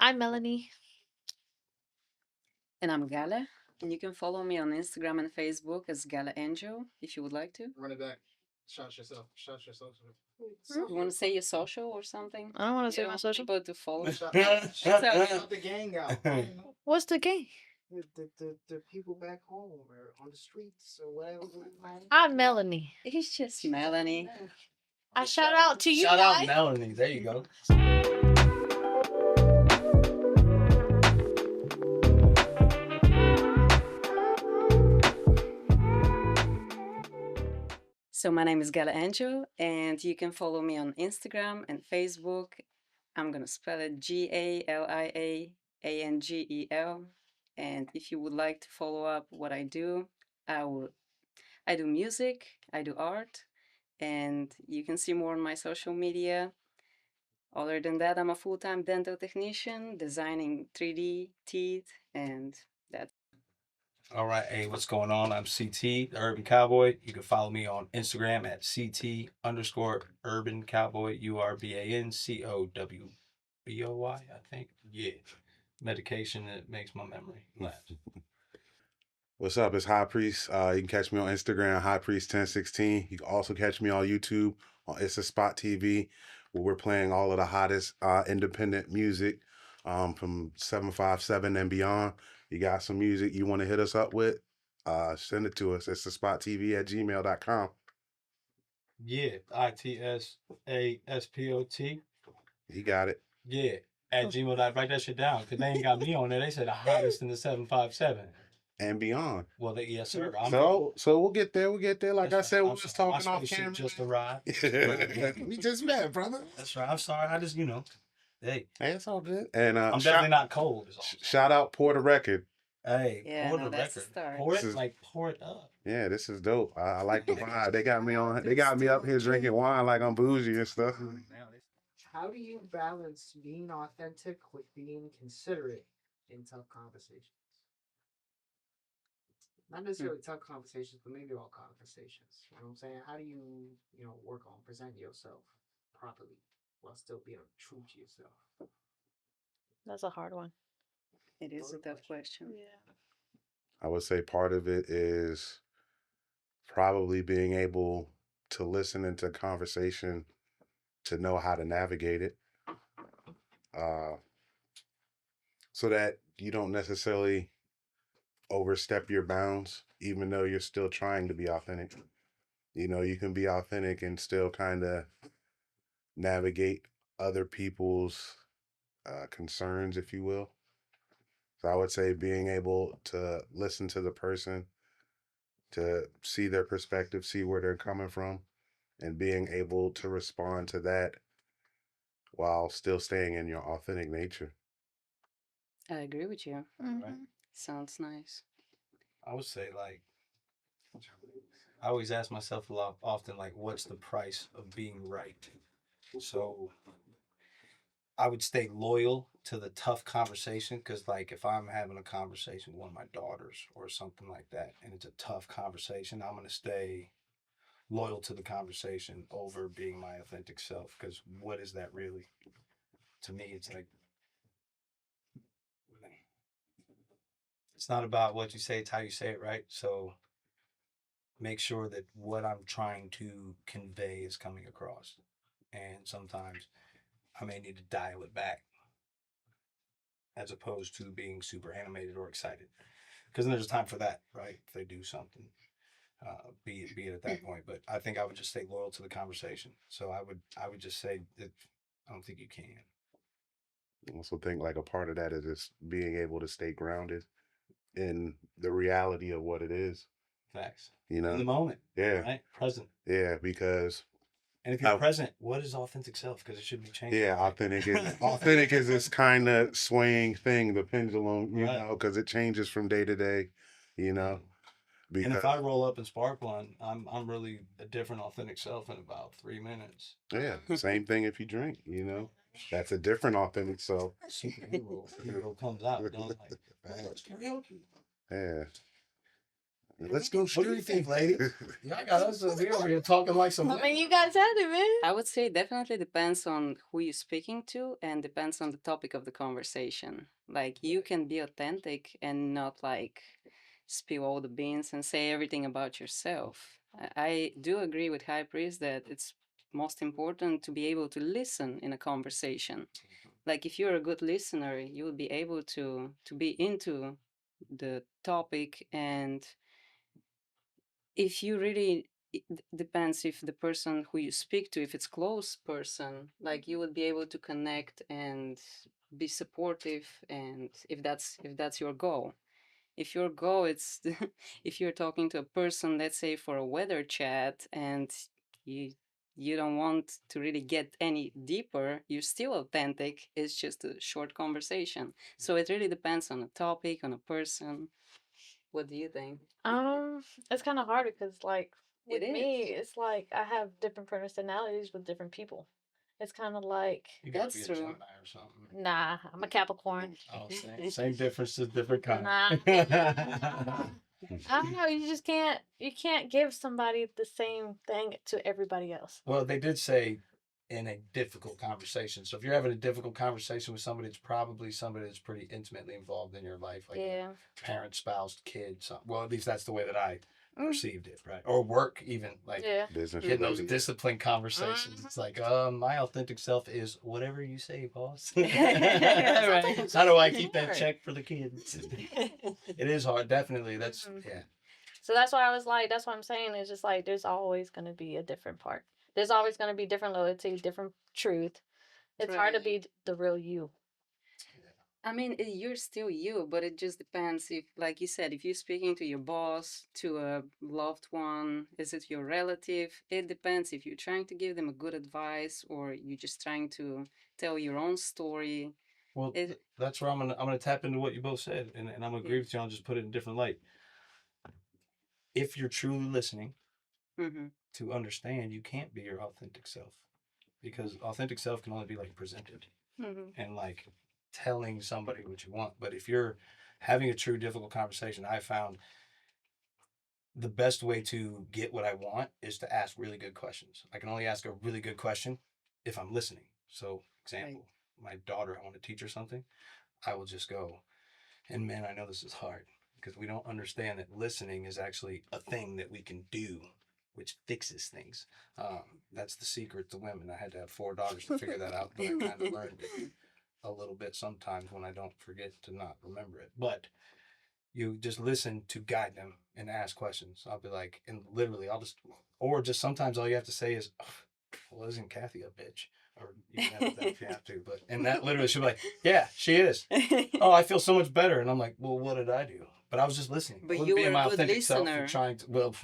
I'm Melanie. And I'm Gala. And you can follow me on Instagram and Facebook as Gala Angel if you would like to. Run it back. Shout yourself. Shout yourself. You want to say your social or something? I don't want to You say don't my want social. people to follow. Shout the gang out. What's the game? The people back home or on the streets or whatever. I'm Melanie. It's just Melanie. I shout out to you Shout out guys. Melanie. There you go. So my name is Gala Angel, and you can follow me on Instagram and Facebook. I'm gonna spell it GALIAANGEL. And if you would like to follow up what I do, I would. I do music, I do art, and you can see more on my social media. Other than that, I'm a full-time dental technician, designing 3D teeth, and that's All right. Hey, what's going on? I'm CT, the Urban Cowboy. You can follow me on Instagram at CT underscore Urban Cowboy, URBANCOWBOY, I think. Yeah. Medication that makes my memory lapse. What's up? It's High Priest. You can catch me on Instagram, High Priest 1016. You can also catch me on YouTube on It's a Spot TV, where we're playing all of the hottest independent music from 757 and beyond. You got some music you want to hit us up with? Send it to us. It's a spot TV at gmail.com. Yeah. ITSASPOT. You got it. Yeah. At Gmail. Write that shit down because they ain't got me on there. They said the hottest in the 757. And beyond. Well, yes, sir. So we'll get there. We'll get there. Like I said, we I'm was sorry, talking my off spaceship camera. just arrived. We just met, brother. That's right. I'm sorry. I just, hey, Hey, it's all good. And I'm definitely not cold. Is all. Shout out Pour the Record. Hey, Yeah, pour no, the that's a record. start. Pour it This is- like pour it up. Yeah, this is dope. I like the vibe. They got me on. They got me up here drinking wine like I'm bougie and stuff. How do you balance being authentic with being considerate in tough conversations? Not necessarily tough conversations, but maybe all conversations. You know what I'm saying? How do you, work on presenting yourself properly while still being true to yourself? That's a hard one. It is a tough question. Yeah. I would say part of it is probably being able to listen into conversation to know how to navigate it. So that you don't necessarily overstep your bounds, even though you're still trying to be authentic. You can be authentic and still kind of navigate other people's concerns, if you will. So I would say being able to listen to the person, to see their perspective, see where they're coming from, and being able to respond to that while still staying in your authentic nature. I agree with you. Right. Sounds nice. I would say I always ask myself a lot often what's the price of being right? So I would stay loyal to the tough conversation because if I'm having a conversation with one of my daughters or something like that and it's a tough conversation, I'm gonna stay loyal to the conversation over being my authentic self because what is that really? To me, it's it's not about what you say, it's how you say it, right? So make sure that what I'm trying to convey is coming across. And sometimes I may need to dial it back as opposed to being super animated or excited. Because then there's a time for that, right? If they do something, be it at that point. But I think I would just stay loyal to the conversation. So I would just say that I don't think you can. I also think like a part of that is just being able to stay grounded in the reality of what it is. Facts. In the moment. Yeah. Right? Present. Yeah, because And if you're present, what is authentic self? Because it should be changing. yeah, authentic is this kind of swaying thing, the pendulum, Right. because it changes from day to day, Because And if I roll up and spark one, I'm really a different authentic self in about 3 minutes. yeah, same thing if you drink, that's a different authentic self. Superhero comes out. Don't karaoke. Yeah. Let's go What do you street think, thief. lady? Y'all got us we over here talking like some. I mean, you guys had it, man. I would say definitely depends on who you're speaking to and depends on the topic of the conversation. Like you can be authentic and not like spill all the beans and say everything about yourself. I do agree with High Priest that it's most important to be able to listen in a conversation. Like if you're a good listener, you will be able to be into the topic, and if you really depends if the person who you speak to, if it's close person, like you would be able to connect and be supportive, and if that's your goal. If your goal it's if you're talking to a person, let's say for a weather chat, and you you don't want to really get any deeper, you're still authentic, it's just a short conversation. So it really depends on a topic, on a person. What do you think? It's kind of hard because, like, with It me, is. it's like I have different personalities with different people. It's kind of like, You gotta That's be a true. Gemini or something. nah, I'm a Capricorn. Oh, same differences, different kind. Nah. I don't know. You can't give somebody the same thing to everybody else. Well, they did say in a difficult conversation. So if you're having a difficult conversation with somebody, it's probably somebody that's pretty intimately involved in your life, like Yeah. a parent, spouse, kid. Well, at least that's the way that I perceived it, right? Or work, even like Yeah. Business getting those related. disciplined conversations. It's like, my authentic self is whatever you say, boss. Right. How do I keep that Hard. check for the kids? It is hard, definitely. That's Mhm. yeah. So that's why I was like, that's what I'm saying. It's just like there's always gonna be a different part. There's always gonna be different loyalty, different truth. It's hard to Right. be the real you. I mean, you're still you, but it just depends if, like you said, if you're speaking to your boss, to a loved one, is it your relative? It depends if you're trying to give them a good advice or you're just trying to tell your own story. Well, It, that's where I'm gonna tap into what you both said, and I'm gonna agree with you. I'll just put it in a different light. If you're truly listening mm-hmm. to understand, you can't be your authentic self, because authentic self can only be like presented Mm-hmm. and like telling somebody what you want. But if you're having a true difficult conversation, I found the best way to get what I want is to ask really good questions. I can only ask a really good question if I'm listening. So, example, my daughter, I want to teach her something. I will just go, and man, I know this is hard because we don't understand that listening is actually a thing that we can do, which fixes things. That's the secret to women. I had to have 4 daughters to figure that out, but I kind of learned it a little bit sometimes when I don't forget to not remember it. But you just listen to guide them and ask questions. I'll be like, and literally, or just sometimes all you have to say is, oh, well, isn't Kathy a bitch? Or you can edit that if you have to, but and that literally she'll be like, yeah, she is. Oh, I feel so much better, and I'm like, well, what did I do? But I was just listening. But I wasn't you being were a my good authentic self listener. and trying to. Well,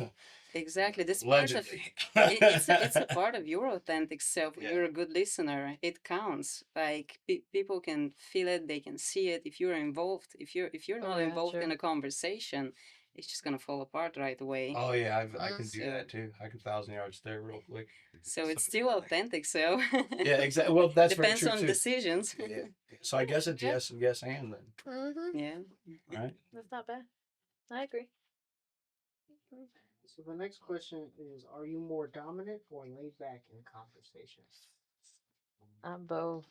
Exactly. This part of allegedly. it's a part of your authentic self. Yeah. You're a good listener. It counts. Like people can feel it, they can see it. If you're involved, if you're Oh, not yeah, involved in true. a conversation, it's just gonna fall apart right away. Oh yeah, I can do So- that too. I can 1,000 yard stare real quick. So it's Somebody still like- authentic. So Yeah, exactly. Well, that's very depends true on too. decisions. Yeah. So I guess it's Yeah. yes and yes and then, Mm-hmm. Yeah. right? That's not bad. I agree. So the next question is: are you more dominant or laid back in conversations? I'm both.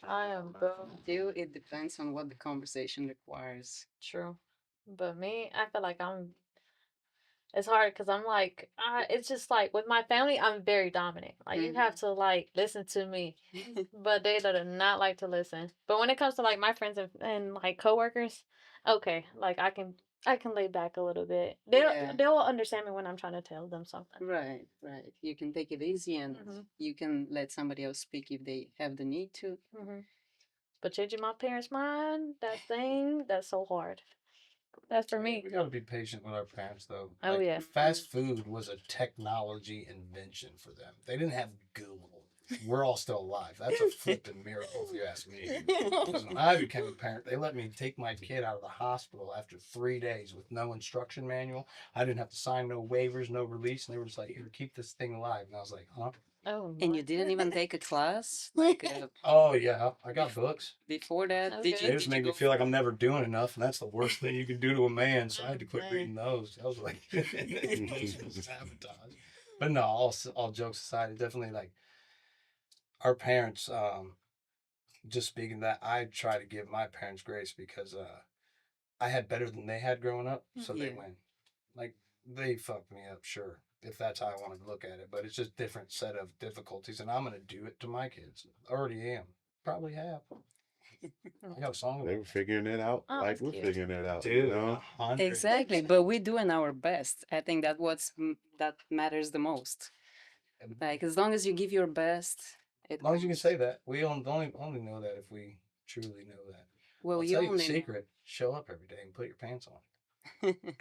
I am both. Still, it depends on what the conversation requires. True. But me, I feel like it's hard because I'm like, it's just like with my family, I'm very dominant. Like, you have to, like, listen to me. But they do not like to listen. But when it comes to, like, my friends and like, coworkers, okay, like, I can lay back a little bit. Yeah. They'll understand me when I'm trying to tell them something. Right, right. You can take it easy and Mhm. you can let somebody else speak if they have the need to. Hmm. But changing my parents' mind, that's so hard. That's for me. We gotta be patient with our parents, though. Oh, yeah. Fast food was a technology invention for them. They didn't have Google. We're all still alive. That's a flipping miracle, if you ask me. Because when I became a parent, they let me take my kid out of the hospital after 3 days with no instruction manual. I didn't have to sign no waivers, no release, and they were just like, "Here, keep this thing alive." And I was like, "Huh?" Oh, And my. you didn't even take a class like Oh yeah, I got books. before that. Okay. They just make me feel like I'm never doing enough, and that's the worst thing you can do to a man. So I had to quit man. reading those. I was like, those were sabotage. But no, all jokes aside, it definitely like our parents. Just speaking of that, I try to give my parents grace because I had better than they had growing up, so they Yeah. win. Like they fucked me up, sure, if that's how I want to look at it. But it's just different set of difficulties, and I'm gonna do it to my kids. Already am. Probably have. I got a song They about were figuring it out Oh, like that's we're cute. figuring it out. it. You Dude, know? 100. Exactly, but we're doing our best. I think that matters the most. Like as long as you give your best, it As long as you can counts. say that, we only know that if we truly know that. Well, I'll you tell you the only know. secret: show up every day and put your pants on.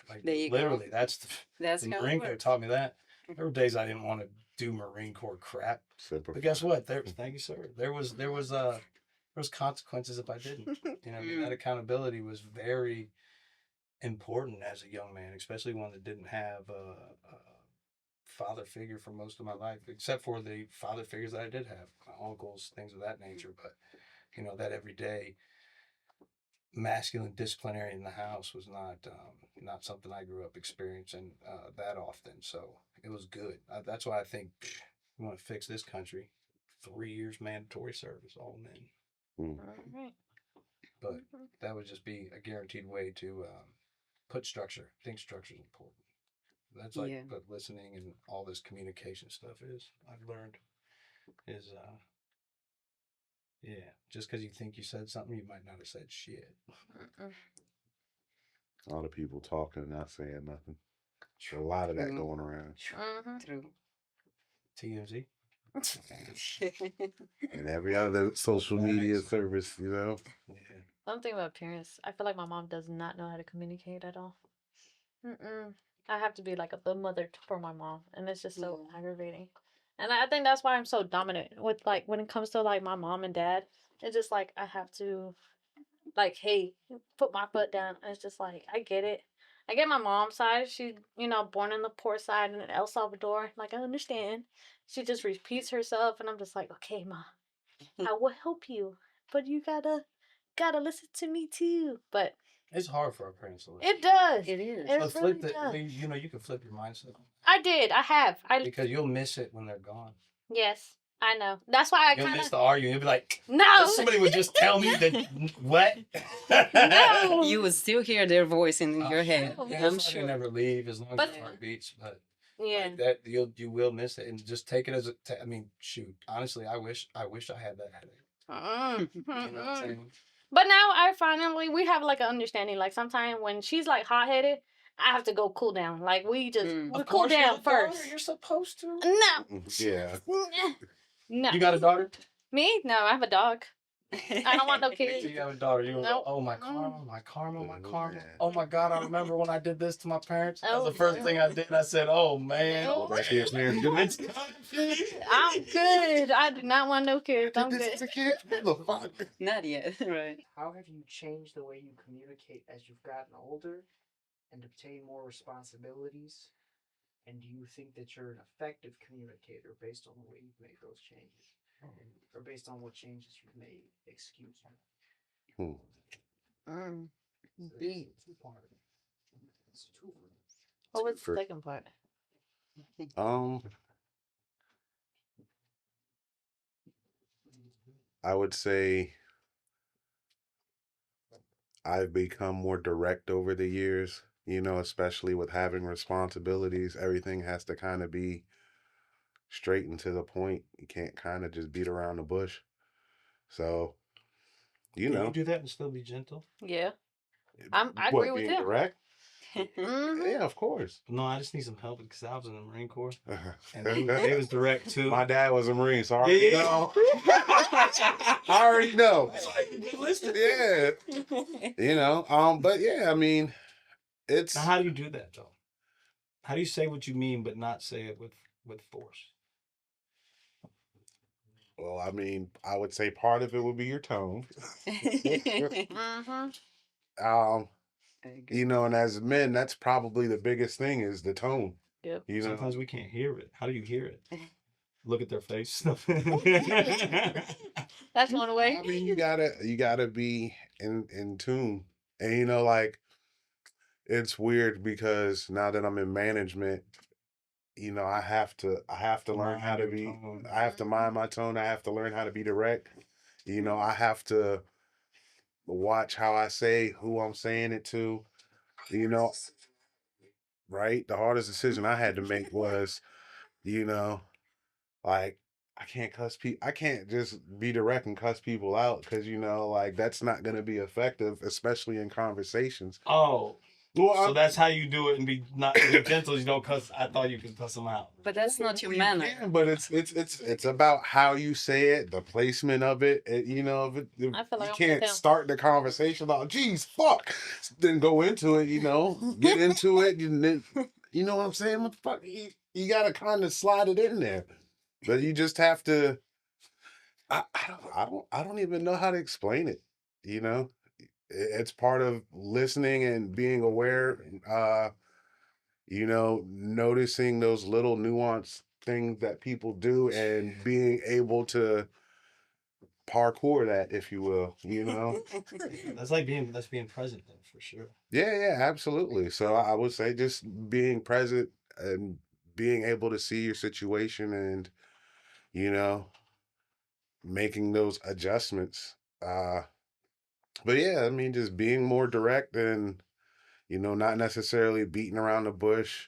Like There you literally, go. that's That's the how Marine it Corps works. taught me that. There were days I didn't want to do Marine Corps crap, but guess what? Thank you, sir. There was consequences if I didn't. You know, I mean, that accountability was very important as a young man, especially one that didn't have a father figure for most of my life, except for the father figures that I did have, my uncles, things of that nature. But you know, that everyday masculine disciplinary in the house was not something I grew up experiencing that often. So it was good. That's why I think we want to fix this country. 3 years mandatory service, all men. Mm. All right. But that would just be a guaranteed way to put structure. I think structure is important. That's like Yeah. what listening and all this communication stuff is. I've learned is yeah. Just because you think you said something, you might not have said shit. A lot of people talking and not saying nothing. A lot of that True. going around. True. TMZ. And every other social media service, you know. Yeah. Something about parents. I feel like my mom does not know how to communicate at all. I have to be like the mother for my mom, and it's just so aggravating. And I think that's why I'm so dominant with like when it comes to like my mom and dad. It's just like I have to like, hey, put my foot down. And it's just like I get it. I get my mom's side. She, born in the poor side in El Salvador. Like I understand. She just repeats herself, and I'm just like, okay, ma, I will help you, but you gotta listen to me too. But It's hard for our parents to listen. it does. It is. It But really flip it. does. You know, you can flip your mindset I did. I have. because you'll miss it when they're gone. Yes, I know. That's why I You'll kind miss of the argument. You'll be like, no. somebody would just tell me that what? No. You would still hear their voice in your head. sure. Yeah, I'm that's why they sure. never leave as long as But- your heart beats. But Yeah. like that, you will miss it, and just take it as a. I mean, shoot. Honestly, I wish I had that headache. You know what I'm saying? But now we have like an understanding. Like sometimes when she's like hot headed, I have to go cool down. Like we Of cool course, you're down the daughter, first. You're supposed to. No. Yeah. No. You got a daughter? Me? No, I have a dog. I don't want no kids. You have a daughter. You Nope. oh my karma, my karma, my karma. Yeah. Oh my God, I remember when I did this to my parents. That was Oh, the first no. thing I did. I said, oh man. No. Go back to your parents. Do It's this. I'm good. I do not want no kids. I'm Did this good. as a kid? Motherfucker. Not yet, right? How have you changed the way you communicate as you've gotten older and obtained more responsibilities? And do you think that you're an effective communicator based on the way you've made those changes? Or based on what changes you've made? Excuse me. So Deep. it's a two-part. It's a two-part. What was the For- second part? I would say I've become more direct over the years, you know, especially with having responsibilities. Everything has to kind of be straight and to the point. You can't kind of just beat around the bush. So, you Can know. you do that and still be gentle? Yeah. I What, agree with being you. direct? Mhm. Yeah, of course. No, I just need some help because I was in the Marine Corps and they was direct too. My dad was a Marine, so I already Yeah. know. I already know. Listen. Yeah. You know, but yeah, I mean, it's Now, how do you do that though? How do you say what you mean but not say it with force? well, I mean, I would say part of it would be your tone. Mhm. You know, and as men, that's probably the biggest thing is the tone. Yep. You know, Sometimes we can't hear it. How do you hear it? look at their face. That's one way. I mean, you gotta be in tune, and like it's weird because now that I'm in management, I have to learn how to be. I have to mind my tone. I have to learn how to be direct. I have to watch how I say, who I'm saying it to. You know, right? The hardest decision I had to make was, you know, like I can't cuss people. I can't just be direct and cuss people out because like that's not gonna be effective, especially in conversations. Oh, Well, so that's how you do it and be not be gentle. You don't cuss. I thought you could cuss them out. But that's not your you manner. can, but it's about how you say it, the placement of it. If I feel like you I'm can't with him. start the conversation about, geez, fuck, then go into it. Get into it, and then you know what I'm saying. What the fuck, you gotta kind of slide it in there, but you just have to. I don't even know how to explain it. You know, it's part of listening and being aware. Noticing those little nuanced things that people do and being able to parkour that, if you will. That's being present then for sure. Yeah, absolutely. So I would say just being present and being able to see your situation and you know making those adjustments. But yeah, I mean, just being more direct and not necessarily beating around the bush,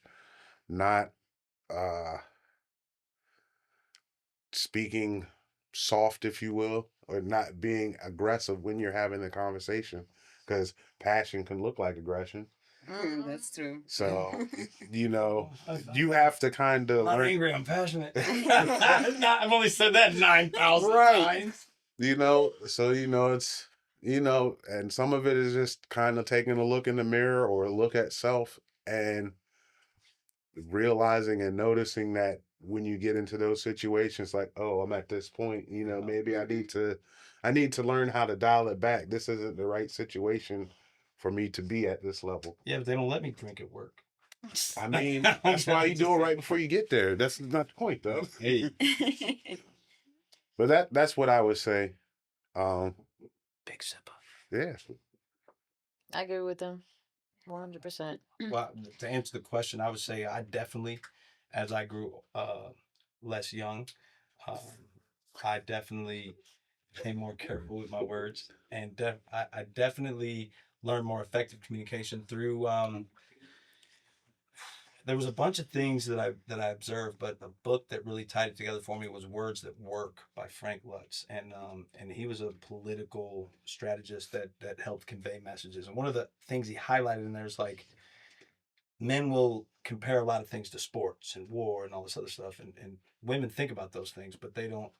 not uh speaking soft, if you will, or not being aggressive when you're having the conversation, because passion can look like aggression. That's true. So, you have to kind of I'm not learn. angry. I'm passionate. I've only said that 9,000 Right. times. So it's and some of it is just kind of taking a look in the mirror or a look at self and realizing and noticing that when you get into those situations, like, oh, I'm at this point, maybe I need to learn how to dial it back. This isn't the right situation for me to be at this level. Yeah, but they don't let me drink at work. I mean, that's why you do it right before you get there. That's not the point, though. Hey, But that's what I would say. big sipper. Yeah. I agree with them 100%. Well, to answer the question, I would say I definitely, as I grew less young, I definitely became more careful with my words, and I definitely learned more effective communication through. There was a bunch of things that I observed, but the book that really tied it together for me was Words That Work by Frank Lutz, and he was a political strategist that helped convey messages. And one of the things he highlighted in there is like men will compare a lot of things to sports and war and all this other stuff, and women think about those things, but they don't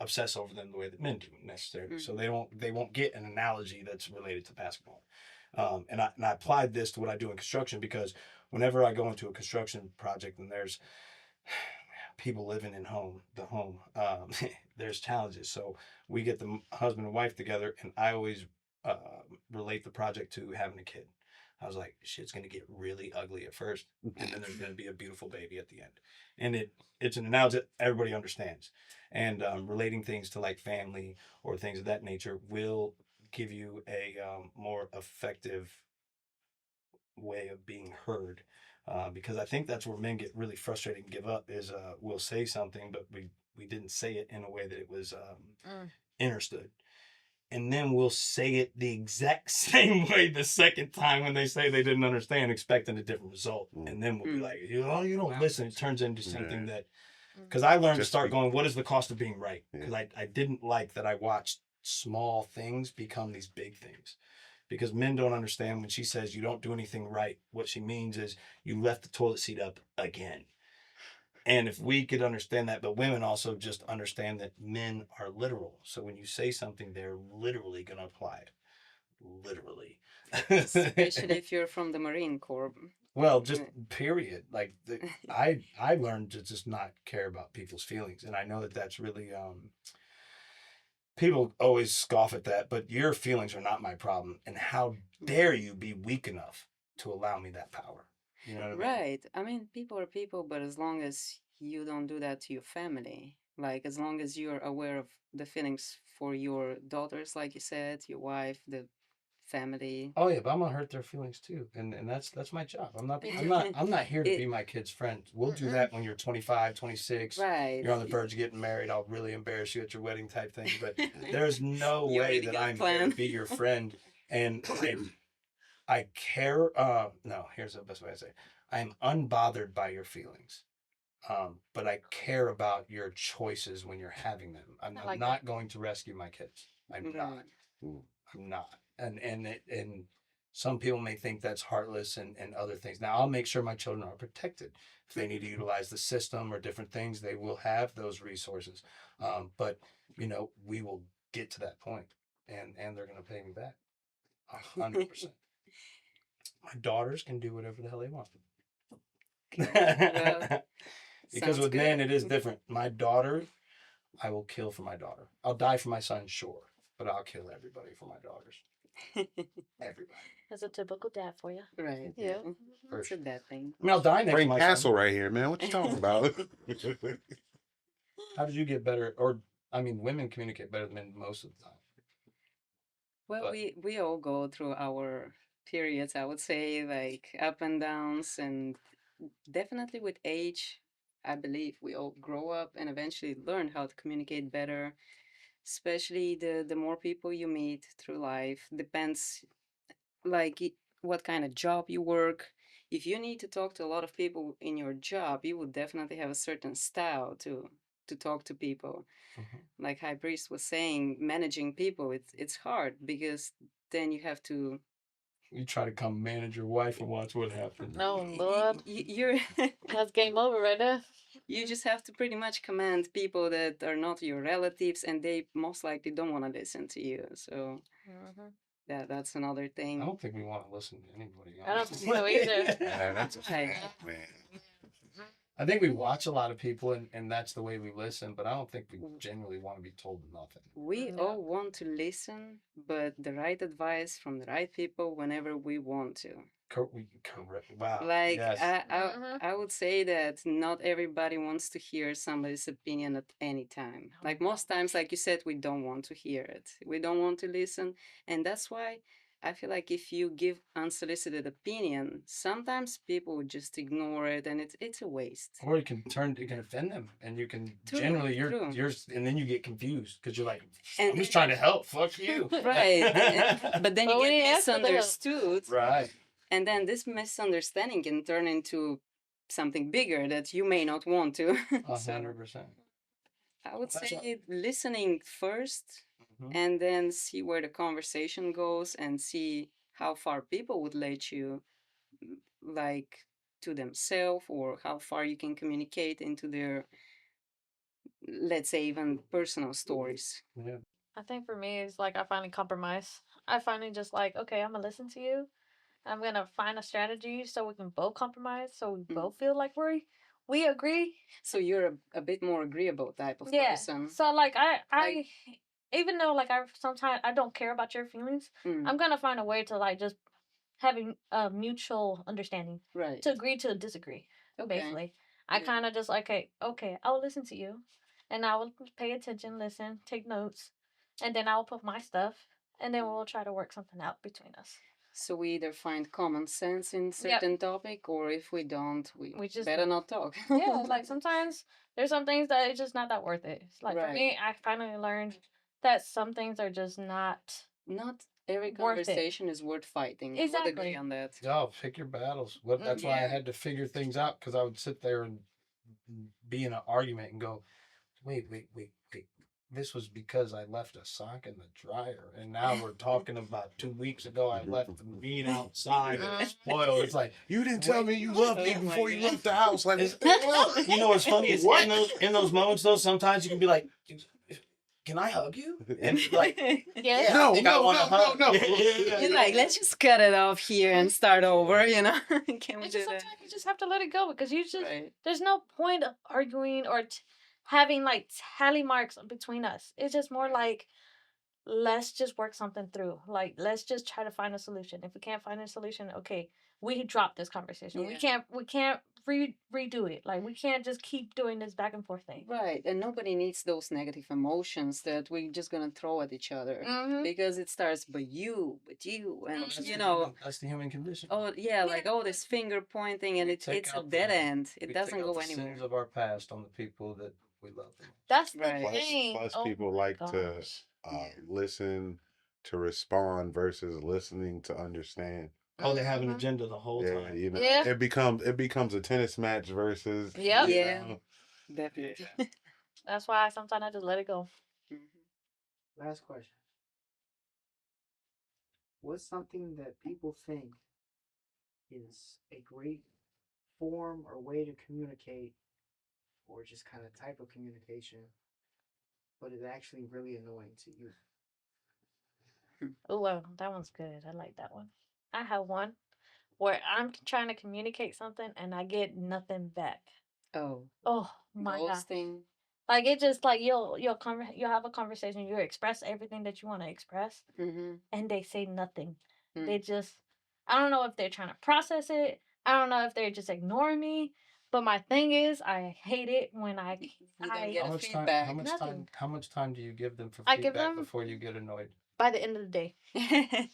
obsess over them the way that men do necessarily. So they won't get an analogy that's related to basketball. And I applied this to what I do in construction, because whenever I go into a construction project and there's people living in the home, there's challenges. So we get the husband and wife together, and I always relate the project to having a kid. I was like, shit's gonna get really ugly at first, and then there's gonna be a beautiful baby at the end. And it's an analogy that everybody understands. And relating things to like family or things of that nature will give you a more effective way of being heard. Because I think that's where men get really frustrated and give up is we'll say something, but we didn't say it in a way that it was understood. And then we'll say it the exact same way the second time when they say they didn't understand, expecting a different result. And then we'll be like, you don't listen. It turns into something that, because I learned to start going, what is the cost of being right? Because I didn't like that I watched small things become these big things. Because men don't understand when she says you don't do anything right, what she means is you left the toilet seat up again. And if we could understand that, but women also just understand that men are literal. So when you say something, they're literally going to apply it. Literally. Especially if you're from the Marine Corps. Well, just period. Like I learned to just not care about people's feelings. And I know that that's really, people always scoff at that, but your feelings are not my problem. And how dare you be weak enough to allow me that power? You know what I mean? Right. I mean, people are people, but as long as you don't do that to your family. Like, as long as you're aware of the feelings for your daughters, like you said, your wife, the family. Oh yeah, but I'm gonna hurt their feelings too, and that's my job. I'm not Me I'm too. not I'm not here to be It, my kid's friend. We'll do Mm-mm. that when you're 25, 26. right. You're on the verge of getting married. I'll really embarrass you at your wedding type thing. But there's no You way already that got a I'm here to plan. be your friend. And I care. No, here's the best way to say it. I'm unbothered by your feelings. But I care about your choices when you're having them. I I'm like not going to rescue my kids. I'm not. Right. I'm not. And some people may think that's heartless and other things. Now I'll make sure my children are protected. If they need to utilize the system or different things, they will have those resources. But we will get to that point, and they're going to pay me back 100%. My daughters can do whatever the hell they want. Well, Because sounds with men, good. it is different. My daughter, I will kill for my daughter. I'll die for my son, sure, but I'll kill everybody for my daughters. Everybody. That's a typical dad for you. Right. Yeah. For It's sure. a bad thing. I mean, I'll die next to Frank my Castle son. right here, man. What you talking about? How did you get better? Or, I mean, women communicate better than men most of the time. Well, But we all go through our periods, I would say, like up and downs, and definitely with age, I believe we all grow up and eventually learn how to communicate better. Especially the more people you meet through life, depends like what kind of job you work. If you need to talk to a lot of people in your job, you would definitely have a certain style to talk to people. mhm. Like High Priest was saying, managing people, it's hard because then you have to You try to come manage your wife and watch what happens. No, Lord. you're That's game over right there. you just have to pretty much command people that are not your relatives, and they most likely don't want to listen to you. So Mhm. that's another I thing. don't think we want to listen to anybody. I don't think honestly. so either. Man, that's a Right. fact, man. I think we watch a lot of people and that's the way we listen, but I don't think we genuinely want to be told nothing. We Yeah. all want to listen, but the right advice from the right people whenever we want to. Correct. Wow. Like Yes. Mhm. I would say that not everybody wants to hear somebody's opinion at any time. Like most times, like you said, we don't want to hear it. We don't want to listen, and that's why I feel like if you give unsolicited opinion, sometimes people would just ignore it, and it's a waste. Or it can offend them, and you can True, generally true. you're and then you get confused because you're like, And I'm just trying to help. Fuck you. right, but then But you we get didn't ask for the help. misunderstood, Right. and then this misunderstanding can turn into something bigger that you may not want to. So 100%. I would That's say listening first, Mhm. and then see where the conversation goes and see how far people would let you like to themselves, or how far you can communicate into their, let's say, even personal stories. Yeah. I think for me, it's like I finally compromise. I finally just like, okay, I'm gonna listen to you. I'm gonna find a strategy so we can both compromise, so we both feel like we agree. So you're a bit more agreeable type of Yeah. person. So like I even though like I sometimes I don't care about your feelings, Mm, I'm gonna find a way to like just having a mutual understanding right. to agree to disagree. Okay. Basically, I Yeah. kind of just like, okay, I will listen to you, and I will pay attention, listen, take notes, and then I will put my stuff, and then we'll try to work something out between us. So we either find common sense in Yep. certain topic, or if we don't, we just better not talk. yeah, like sometimes there's some things that it's just not that worth it. It's like for Right. me, I finally learned that some things are just not Not every worth it. conversation is worth fighting. I would Exactly. agree on that. Oh, pick your battles. That's why I Yeah. had to figure things out because I would sit there and be in an argument and go, wait. This was because I left a sock in the dryer, and now we're talking about 2 weeks ago I left the meat outside and it spoiled. It's like You didn't tell me you loved me Oh my before you God. left the house. Like, It's- what the hell? you know what's funny is What? in those moments though, sometimes you can be like, can I hug you? And like, Yes. No, I think I no, wanna no, hug. no, no. You're like, let's just cut it off here and start over, you know? Can we It's do just that? sometimes you just have to let it go because you just Right. there's no point of arguing or having like tally marks between us. It's just more like let's just work something through. Like let's just try to find a solution. If we can't find a solution, okay, we drop this conversation. Yeah. We can't redo it. Like we can't just keep doing this back and forth thing. Right, and nobody needs those negative emotions that we're just gonna throw at each other Mm-hmm. because it starts, but you, and That's you the know, human- that's the human condition. oh yeah, like all this finger pointing, and We it's take a out dead the- end. It we doesn't take out go the anywhere. sins of our past on the people that we love. That's the Right. thing. Plus Oh people my like to gosh. listen to respond versus listening to understand. Oh, they have an Mhm. agenda the whole Yeah, time. you know, Yeah. it becomes a tennis match versus Yep. you Yeah. know, Definitely. That's why sometimes I just let it go. Mhm. Last question. What's something that people think is a great form or way to communicate, or just kind of type of communication, but is actually really annoying to you? Oh well, that one's good. I like that one. I have one where I'm trying to communicate something and I get nothing back. Oh, Oh my god. ghosting. Like it just like you'll have a conversation, you express everything that you want to express, Mm-hmm. and they say nothing. Mm. They just I don't know if they're trying to process it. I don't know if they're just ignoring me. But my thing is, I hate it when You don't get How a much time? feedback. How much Nothing. time? How much time do you give them for I give feedback them- before you get annoyed? by the end of the day.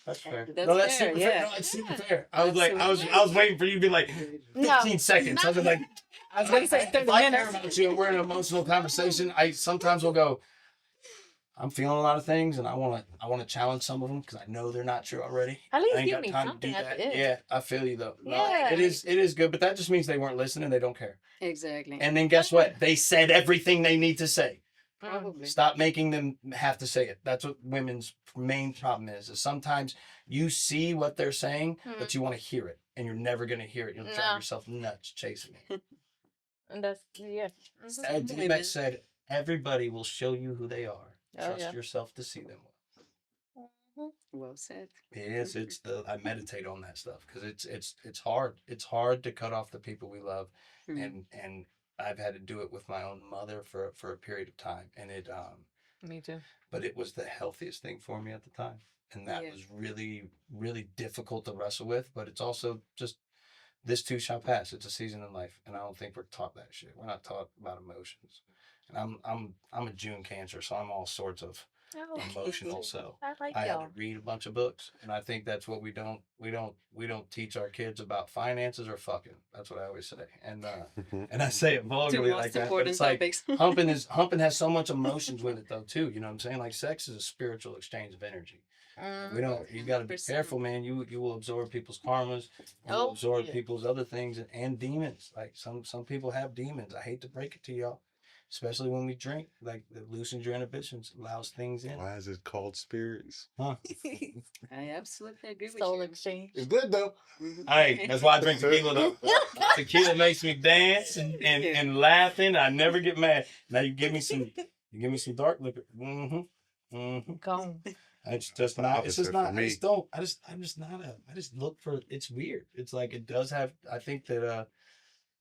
That's fair. That's No, that's fair, super yeah. fair. No, that's super fair. I was like, Absolutely. I was waiting for you to be like No. 15 seconds. I was like, I was gonna say if 30 I care minutes. about you and we're in an emotional conversation, I sometimes will go, I'm feeling a lot of things and I want to challenge some of them because I know they're not true already. At least I ain't give got me time to something do at that. the end. Yeah, I feel you though. No, Yeah. it is good, but that just means they weren't listening. They don't care. Exactly. And then guess what? They said everything they need to say. Probably. Stop making them have to say it. That's what women's main problem is sometimes you see what they're saying, but you want to hear it, and you're never going to hear it. You'll drive No. yourself nuts chasing it. And that's yeah. As Women. Beck said, everybody will show you who they are. Oh, Trust yeah. yourself to see them. Well said. Yes, it's I meditate on that stuff because it's hard. It's hard to cut off the people we love, Mhm. and I've had to do it with my own mother for a period of time, and it Me too. but it was the healthiest thing for me at the time, and that Yeah. was really really difficult to wrestle with. But it's also just this too shall pass. It's a season in life, and I don't think we're taught that shit. We're not taught about emotions, and I'm a June Cancer, so I'm all sorts of Oh, emotional. So I like I had y'all. to read a bunch of books, and I think that's what we don't teach our kids about finances or fucking. That's what I always say, and I say it Two vulgarly most like that, but important it's like topics. humping has so much emotions with it though too. You know what I'm saying? Like sex is a spiritual exchange of energy. We don't. You got to be 100%. careful, man. You will absorb people's karmas. You will Oh, absorb yeah. people's other things and demons. Like some people have demons. I hate to break it to y'all, especially when we drink. Like it loosens your inhibitions, allows things in. Why is it called spirits? Huh? I absolutely agree with Soul you. exchange. It's good though. Mhm. Hey, that's why I drink tequila though. Tequila makes me dance and laughing. I never get mad. Now you give me some dark liquor. Gone. It's just The not. It's just opposite not. for I me. just don't. I'm just not a. I just look for. It's weird. It's like it does have. I think that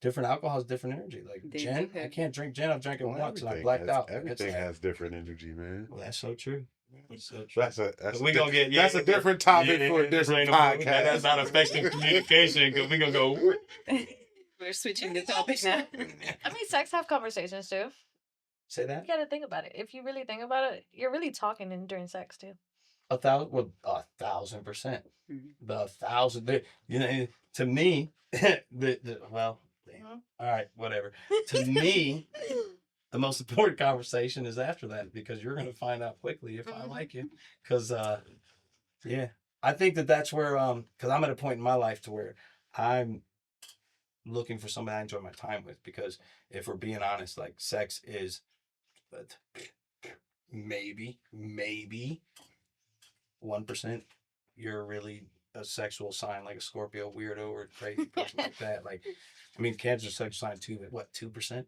different alcohol has different energy. Like They gin, do I have- can't drink gin. I've drank it Well, once and I everything blacked has, out. It's everything like- has different energy, man. Well, that's so true. That's so true. That's we gonna get. that's a different topic for a different podcast. That's not effective communication because we gonna go. We're switching the topic now. I mean, sex have conversations too. Say that. You gotta think about it. If you really think about it, you're really talking during sex too. 1,000%. Well, 1,000%. Mhm. The 1,000. You know, to me, well, Mhm. all right, whatever. To me, the most important conversation is after that because you're going to find out quickly if I Mhm. like you. Because, yeah, I think that's where, because I'm at a point in my life to where I'm looking for somebody I enjoy my time with. Because if we're being honest, like sex is maybe 1%. You're really a sexual sign like a Scorpio weirdo or a crazy person like that. Like, I mean, Cancer sexual sign too, but what, 2%?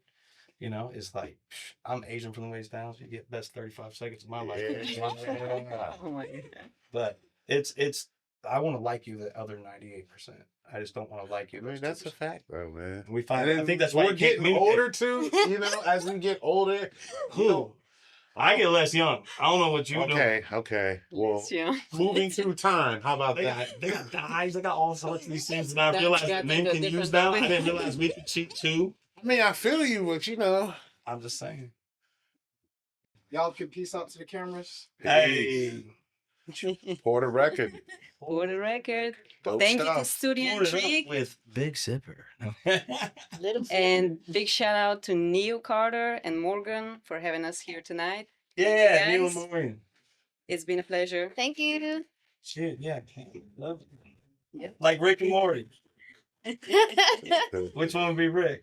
You know, it's like, I'm Asian from the waist down, so you get best 35 seconds of my life. Oh my god. But it's, I want to like you the other 98%. I just don't want to like you. I mean, those that's a 2%. fact, though, man. We find, And I think that's why we're you can't getting communicate. older too. You know, as we get older, you know, I get less young. I don't know what you do. Okay. Well, Yeah. moving through time. How about They that? got dyes. They got all sorts of these things that I That- realized that that men thing can is use different. now. I didn't realize we could cheat too. I mean, I feel you, but you know. I'm just saying. Y'all can peace out to the cameras. Hey. For the record. For the record. Dope Thank you to stuff. Studio Poured it up Intrigue. with Big Zipper. Little And big shout out to Neil Carter and Morgan for having us here tonight. Yeah, Thank you, Neil guys. Maureen. It's been a pleasure. Thank you. Shit, yeah, love it. Yep. Like Rick and Morty. Which one would be Rick?